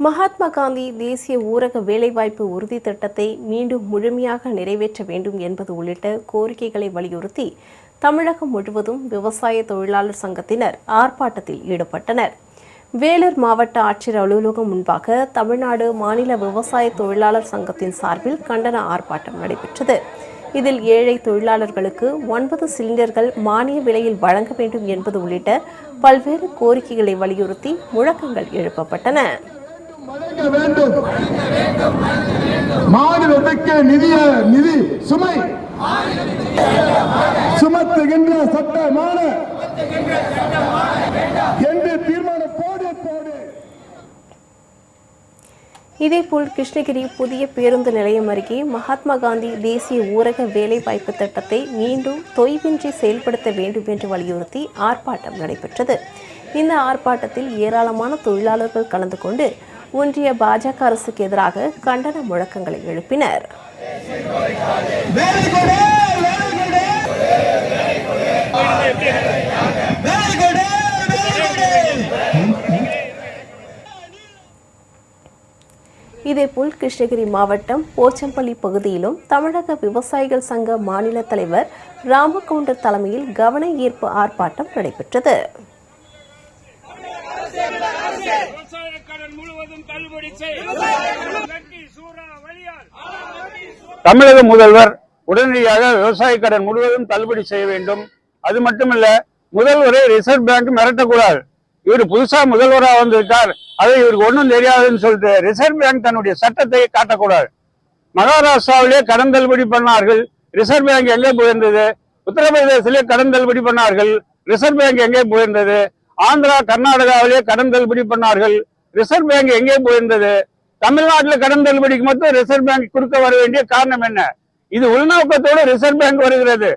மகாத்மா காந்தி தேசிய ஊரக வேலைவாய்ப்பு உறுதி திட்டத்தை மீண்டும் முழுமையாக நிறைவேற்ற வேண்டும் என்பது உள்ளிட்ட கோரிக்கைகளை வலியுறுத்தி தமிழகம் முழுவதும் விவசாய தொழிலாளர் சங்கத்தினர் ஆர்ப்பாட்டத்தில் ஈடுபட்டனர். வேலூர் மாவட்ட ஆட்சியர் அலுவலகம் முன்பாக தமிழ்நாடு மாநில விவசாய தொழிலாளர் சங்கத்தின் சார்பில் கண்டன ஆர்ப்பாட்டம் நடைபெற்றது. இதில் ஏழை தொழிலாளர்களுக்கு 9 சிலிண்டர்கள் மானிய விலையில் வழங்க வேண்டும் என்பது உள்ளிட்ட பல்வேறு கோரிக்கைகளை வலியுறுத்தி முழக்கங்கள் எழுப்பப்பட்டன. மாநிலத்துக்கு நிதி சுமை சுமத்துகின்ற சட்டமான என்று தீர்மானம் போடு. இதேபோல் கிருஷ்ணகிரி புதிய பேருந்து நிலையம் அருகே மகாத்மா காந்தி தேசிய ஊரக வேலைவாய்ப்பு திட்டத்தை மீண்டும் தொய்வின்றி செயல்படுத்த வேண்டும் என்று வலியுறுத்தி ஆர்ப்பாட்டம் நடைபெற்றது. இந்த ஆர்ப்பாட்டத்தில் ஏராளமான தொழிலாளர்கள் கலந்து கொண்டு ஒன்றிய பாஜக அரசுக்கு எதிராக கண்டன முழக்கங்களை எழுப்பினர். இதேபோல் கிருஷ்ணகிரி மாவட்டம் போச்சம்பள்ளி பகுதியிலும் தமிழக விவசாயிகள் சங்க மாநில தலைவர் ராமகவுண்டர் தலைமையில் கவன ஈர்ப்பு ஆர்ப்பாட்டம் நடைபெற்றது. தமிழக முதல்வர் உடனடியாக விவசாய கடன் முழுவதும் தள்ளுபடி செய்ய வேண்டும். அது மட்டுமல்ல, முதல்வரை ரிசர்வ் பேங்க் மிரட்டக்கூடாது. இவர் புதுசா முதல்வராக வந்திருக்கார், அதை இவருக்கு ஒன்றும் தெரியாதுன்னு சொல்லிட்டு ரிசர்வ் பேங்க் தன்னுடைய சட்டத்தை காட்டக்கூடாது. மகாராஷ்டிராவிலே கடன் தள்ளுபடி பண்ணார்கள், ரிசர்வ் பேங்க் எங்கே போயிருந்தது? உத்தரப்பிரதேசத்திலே கடன் தள்ளுபடி பண்ணார்கள், ரிசர்வ் பேங்க் எங்கே போயிருந்தது? ஆந்திரா கர்நாடகாவிலே கடன் தள்ளுபடி பண்ணார்கள், ரிசர்வ் பேங்க் எங்கே போயிருந்தது? தமிழ்நாட்டில் கடன் தள்ளுபடிக்கு மட்டும் ரிசர்வ் பேங்க் கொடுக்க வர வேண்டிய காரணம் என்ன? இது உள்நோக்கத்தோடு ரிசர்வ் பேங்க் வருகிறது.